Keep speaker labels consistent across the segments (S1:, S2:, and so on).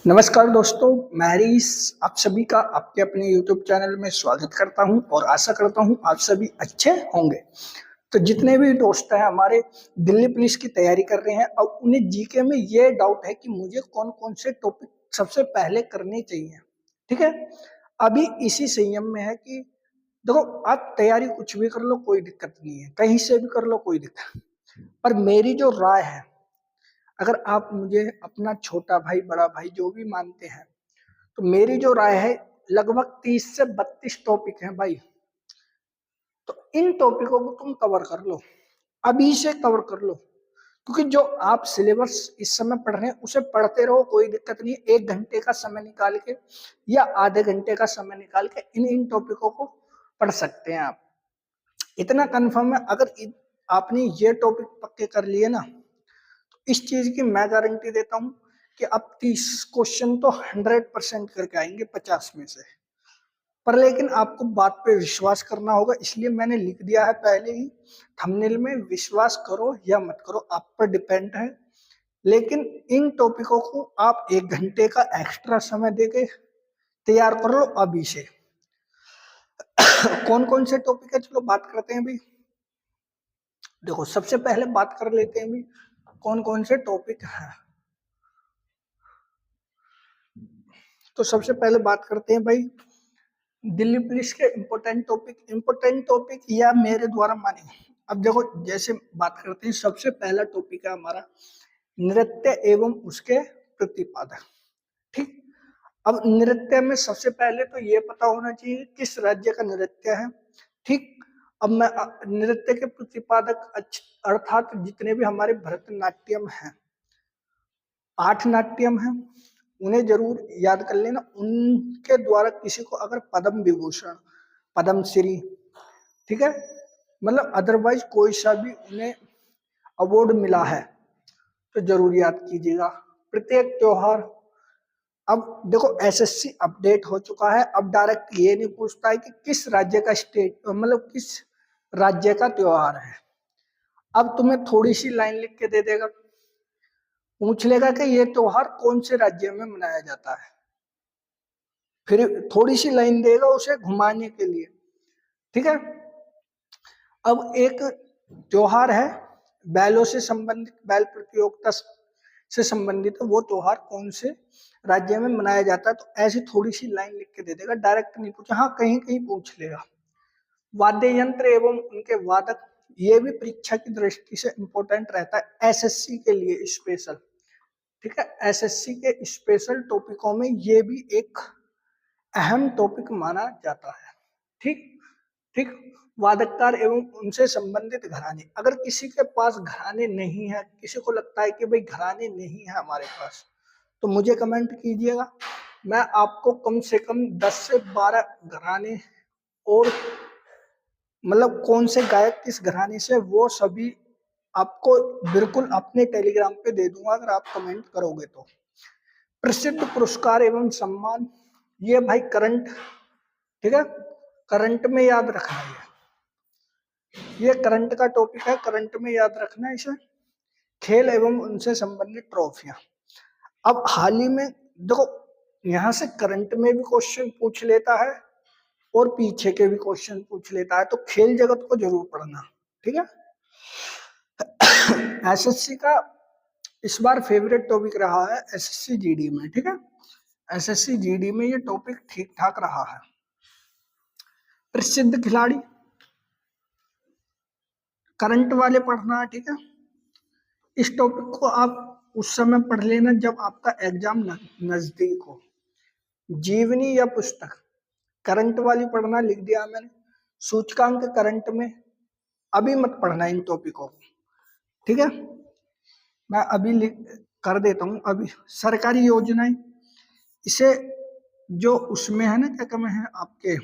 S1: नमस्कार दोस्तों, मैं हरीश आप सभी का आपके अपने YouTube चैनल में स्वागत करता हूं और आशा करता हूं आप सभी अच्छे होंगे। तो जितने भी दोस्त हैं हमारे दिल्ली पुलिस की तैयारी कर रहे हैं, अब उन्हें जीके में ये डाउट है कि मुझे कौन-कौन से टॉपिक सबसे पहले करने चाहिए। ठीक है? अभी इसी संयम में है कि देखो, आप तैयारी कुछ भी कर लो, कोई दिक्कत नहीं है, कहीं से भी कर लो, कोई दिक्कत। पर मेरी जो राय है, अगर आप मुझे अपना छोटा भाई, बड़ा भाई जो भी मानते हैं, तो मेरी जो राय है, लगभग 30 से 32 टॉपिक हैं भाई। तो इन टॉपिकों को तुम कवर कर लो, अभी से कवर कर लो, क्योंकि जो आप सिलेबस इस समय पढ़ रहे हैं उसे पढ़ते रहो, कोई दिक्कत नहीं है। 1 घंटे का समय निकाल के या आधे घंटे का समय निकाल के इन इन टॉपिकों को पढ़ सकते हैं आप। इतना कंफर्म है, अगर आपने ये टॉपिक पक्के कर लिए ना, तो इस चीज की मैं गारंटी देता हूं कि अब 30 क्वेश्चन तो 100% करके आएंगे 50 में से। पर लेकिन आपको बात पे विश्वास करना होगा, इसलिए मैंने लिख दिया है पहले ही थंबनेल में, विश्वास करो या मत करो, आप पर डिपेंड है। लेकिन इन टॉपिकों को आप 1 घंटे का एक्स्ट्रा समय देके तैयार कर लो अभी से। कौन कौन से टॉपिक है, चलो बात करते हैं भाई। देखो, सबसे पहले बात कर लेते हैं भाई कौन कौन से टॉपिक हैं। तो सबसे पहले बात करते हैं भाई दिल्ली पुलिस के इम्पोर्टेंट टॉपिक या मेरे द्वारा माने। अब देखो, जैसे बात करते हैं, सबसे पहला टॉपिक है हमारा नृत्य एवं उसके प्रतिपादक। ठीक। अब नृत्य में सबसे पहले तो ये पता होना चाहिए किस राज्य का नृत्य है। ठीक। अब मैं नृत्य के प्रतिपादक अर्थात जितने भी हमारे भरतनाट्यम हैं, पाठनाट्यम है, उन्हें जरूर याद कर लेना। उनके द्वारा किसी को अगर पद्म विभूषण, पद्मश्री, ठीक है, मतलब अदरवाइज कोई सा भी उन्हें अवार्ड मिला है तो जरूर याद कीजिएगा। प्रत्येक त्योहार, अब देखो एसएससी अपडेट हो चुका है, अब डायरेक्ट ये नहीं पूछता है कि किस राज्य का स्टेट, मतलब किस राज्य का त्योहार है। अब तुम्हें थोड़ी सी लाइन लिख के दे देगा, पूछ लेगा कि ये त्योहार कौन से राज्य में मनाया जाता है, फिर थोड़ी सी लाइन देगा उसे घुमाने के लिए। ठीक है। अब एक त्योहार है बैलों से संबंधित, बैल प्रतियोगिता से संबंधित, वो त्योहार कौन से राज्य में मनाया जाता है, तो ऐसी थोड़ी सी लाइन लिख के दे देगा, डायरेक्ट नहीं पूछा। हाँ, कहीं कहीं पूछ लेगा। वाद्य यंत्र एवं उनके वादक, ये भी परीक्षा की दृष्टि से इंपॉर्टेंट रहता है, एसएससी के लिए स्पेशल। ठीक है, एसएससी के स्पेशल टॉपिकों में ये भी एक अहम टॉपिक माना जाता है। ठीक। ठीक। वादककार एवं उनसे संबंधित घराने, अगर किसी के पास घराने नहीं है, किसी को लगता है कि भाई घराने नहीं है हमारे पास, तो मुझे कमेंट कीजिएगा, मैं आपको कम से कम 10 से 12 घराने और मतलब कौन से गायक किस घराने से, वो सभी आपको बिल्कुल अपने टेलीग्राम पे दे दूंगा अगर आप कमेंट करोगे तो। प्रसिद्ध पुरस्कार एवं सम्मान, ये भाई करंट, ठीक है, करंट में याद रखना है, ये करंट का टॉपिक है, करंट में याद रखना है इसे। खेल एवं उनसे संबंधित ट्रॉफियां, अब हाल ही में देखो, यहाँ से करंट में भी क्वेश्चन पूछ लेता है और पीछे के भी क्वेश्चन पूछ लेता है, तो खेल जगत को जरूर पढ़ना। ठीक है। एसएससी का इस बार फेवरेट टॉपिक रहा है एसएससी जीडी में। ठीक है, एसएससी जीडी में ये टॉपिक ठीक ठाक रहा है। प्रसिद्ध खिलाड़ी, करंट वाले पढ़ना है। ठीक है, इस टॉपिक को आप उस समय पढ़ लेना जब आपका एग्जाम नजदीक हो। जीवनी या पुस्तक, करंट वाली पढ़ना, लिख दिया मैंने। सूचकांक करंट में अभी मत पढ़ना इन टॉपिकों को। ठीक है, मैं अभी लिख कर देता हूं। अभी सरकारी योजनाएं, इसे जो उसमें है ना, क्या कम है आपके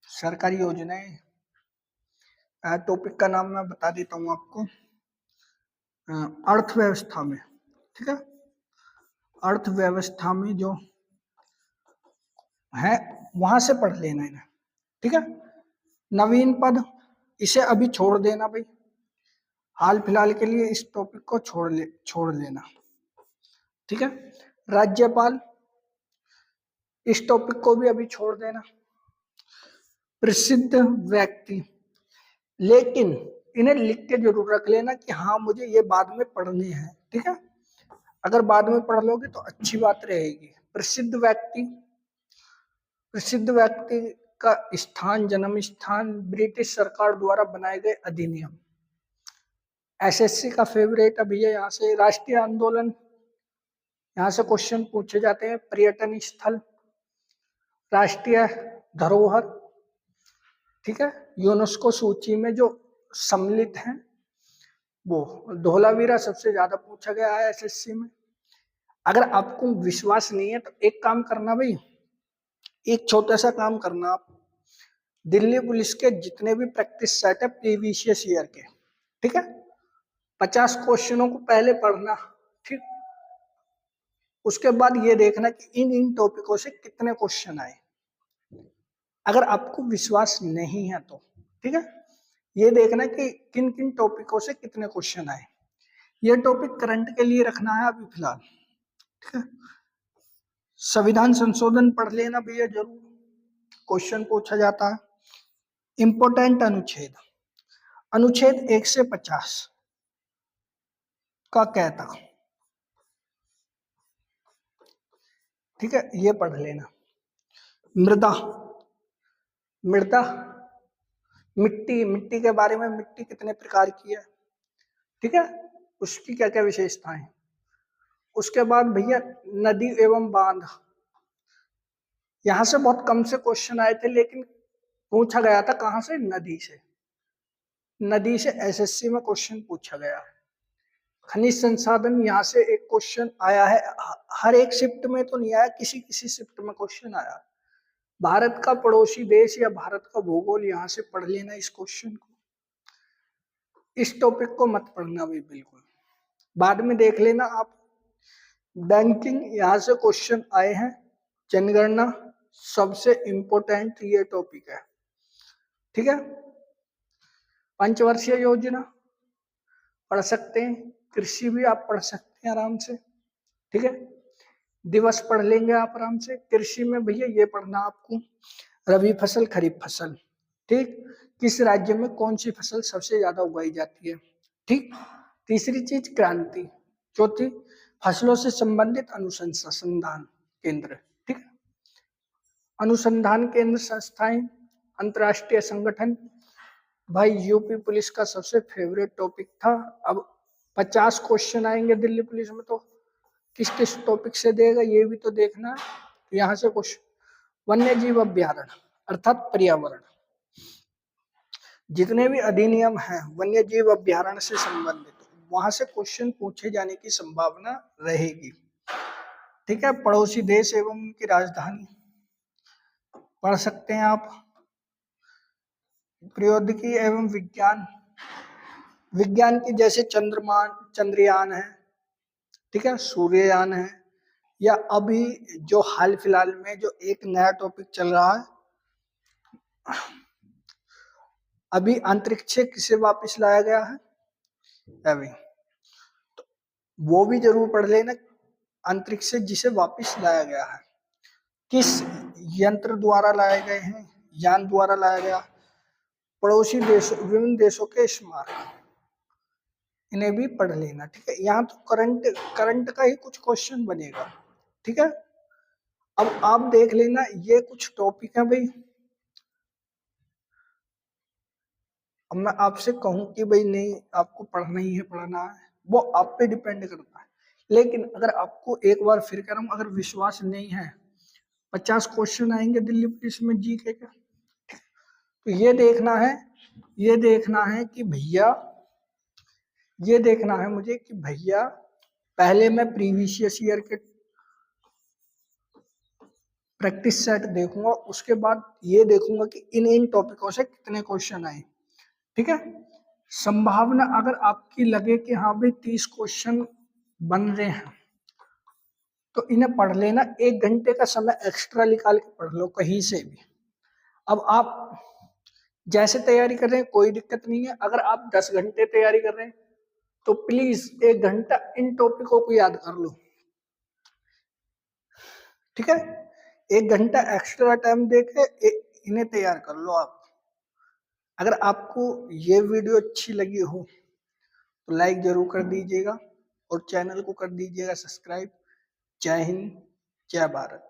S1: सरकारी योजनाएं, टॉपिक का नाम मैं बता देता हूं आपको, अर्थव्यवस्था में। ठीक है, अर्थव्यवस्था में जो है वहां से पढ़ लेना है। ठीक है, नवीन पद, इसे अभी छोड़ देना भाई, हाल फिलहाल के लिए इस टॉपिक को छोड़ लेना। ठीक है। राज्यपाल, इस टॉपिक को भी अभी छोड़ देना। प्रसिद्ध व्यक्ति, लेकिन इन्हें लिख के जरूर रख लेना कि हाँ मुझे ये बाद में पढ़ने हैं, ठीक है। अगर बाद में पढ़ लोगे तो अच्छी बात रहेगी। प्रसिद्ध व्यक्ति, प्रसिद्ध व्यक्ति का स्थान, जन्म स्थान, ब्रिटिश सरकार द्वारा बनाए गए अधिनियम। एसएससी का फेवरेट अभी है यहाँ से राष्ट्रीय आंदोलन, यहाँ से क्वेश्चन पूछे जाते हैं। पर्यटन स्थल, राष्ट्रीय धरोहर, ठीक है। यूनेस्को सूची में जो सम्मिलित हैं वो। धोलावीरा सबसे ज्यादा पूछा गया है एसएससी में। अगर आपको विश्वास नहीं है तो एक काम करना भाई, एक छोटा सा काम करना, आप दिल्ली पुलिस के जितने भी प्रैक्टिस सेट है प्रीवियस ईयर के, ठीक है, 50 क्वेश्चनों को पहले पढ़ना, ठीक। उसके बाद ये देखना कि इन टॉपिकों से कितने क्वेश्चन आए। अगर आपको विश्वास नहीं है तो, ठीक है, ये देखना कि किन किन टॉपिकों से कितने क्वेश्चन आए। ये टॉपिक करंट के लिए रखना है अभी फिलहाल, ठीक है। संविधान संशोधन पढ़ लेना भैया जरूर, क्वेश्चन पूछा जाता है। इंपोर्टेंट अनुच्छेद, अनुच्छेद 1 से 50 का कहता, ठीक है, ये पढ़ लेना। मृदा, मृदा मिट्टी, मिट्टी के बारे में, मिट्टी कितने प्रकार की है, ठीक है, उसकी क्या क्या विशेषताएं। उसके बाद भैया नदी एवं बांध, यहां से बहुत कम से क्वेश्चन आए थे लेकिन पूछा गया था कहां से, नदी से। नदी से एसएससी में क्वेश्चन पूछा गया। खनिज संसाधन, यहाँ से एक क्वेश्चन आया है, हर एक शिफ्ट में तो नहीं आया, किसी किसी शिफ्ट में क्वेश्चन आया। भारत का पड़ोसी देश या भारत का भूगोल, यहाँ से पढ़ लेना इस क्वेश्चन को। इस टॉपिक को मत पढ़ना भाई बिल्कुल, बाद में देख लेना आप। बैंकिंग, यहाँ से क्वेश्चन आए हैं। जनगणना सबसे इंपॉर्टेंट ये टॉपिक है, ठीक है। पंचवर्षीय योजना पढ़ सकते हैं। कृषि भी आप पढ़ सकते हैं आराम से, ठीक है। दिवस पढ़ लेंगे आप आराम से। कृषि में भैया ये पढ़ना आपको, रबी फसल, खरीफ फसल, ठीक, किस राज्य में कौन सी फसल सबसे ज्यादा उगाई जाती है, ठीक। तीसरी चीज क्रांति। चौथी फसलों से संबंधित अनुसंधान केंद्र, ठीक है। अनुसंधान केंद्र, संस्थाएं, अंतरराष्ट्रीय संगठन। भाई यूपी पुलिस का सबसे फेवरेट टॉपिक था। अब 50 क्वेश्चन आएंगे दिल्ली पुलिस में, तो किस किस टॉपिक से देगा ये भी तो देखना है। तो यहाँ से क्वेश्चन, वन्य जीव अभ्यारण्य अर्थात पर्यावरण, जितने भी अधिनियम हैं वन्य जीव अभ्यारण्य से संबंधित, वहां से क्वेश्चन पूछे जाने की संभावना रहेगी, ठीक है। पड़ोसी देश एवं उनकी राजधानी पढ़ सकते हैं आप। प्रौद्योगिकी एवं विज्ञान, विज्ञान की जैसे चंद्रयान है, ठीक है, सूर्ययान है, या अभी जो हाल फिलहाल में जो एक नया टॉपिक चल रहा है, अभी अंतरिक्ष से किसे वापस लाया गया है अभी, तो वो भी जरूर पढ़ लेना। अंतरिक्ष से जिसे वापस लाया गया है, किस यंत्र द्वारा लाए गए हैं, यान द्वारा लाया गया। पड़ोसी देशों, विभिन्न देशों के स्मारक, इन्हें भी पढ़ लेना, ठीक है। यहाँ तो करंट का ही कुछ क्वेश्चन बनेगा, ठीक है। अब आप देख लेना, ये कुछ टॉपिक है भाई। अब मैं आपसे कहूं कि भाई नहीं आपको पढ़ना ही है, पढ़ना है, वो आप पे डिपेंड करता है। लेकिन अगर आपको एक बार फिर कह रहा हूं, अगर विश्वास नहीं है, 50 क्वेश्चन आएंगे दिल्ली पुलिस में जीके का, तो ये देखना है, ये देखना है कि भैया, ये देखना है मुझे कि भैया पहले मैं प्रीवियस ईयर के प्रैक्टिस सेट देखूंगा, उसके बाद ये देखूंगा कि इन टॉपिकों से कितने क्वेश्चन आए, ठीक है। संभावना अगर आपकी लगे कि हाँ भाई 30 क्वेश्चन बन रहे हैं, तो इन्हें पढ़ लेना। 1 घंटे का समय एक्स्ट्रा निकाल के पढ़ लो कहीं से भी। अब आप जैसे तैयारी कर रहे हैं कोई दिक्कत नहीं है। अगर आप 10 घंटे तैयारी कर रहे हैं तो प्लीज 1 घंटा इन टॉपिकों को याद कर लो, ठीक है, 1 घंटा एक्स्ट्रा टाइम देके इन्हें तैयार कर लो आप। अगर आपको ये वीडियो अच्छी लगी हो तो लाइक जरूर कर दीजिएगा और चैनल को कर दीजिएगा सब्सक्राइब। जय हिंद, जय भारत।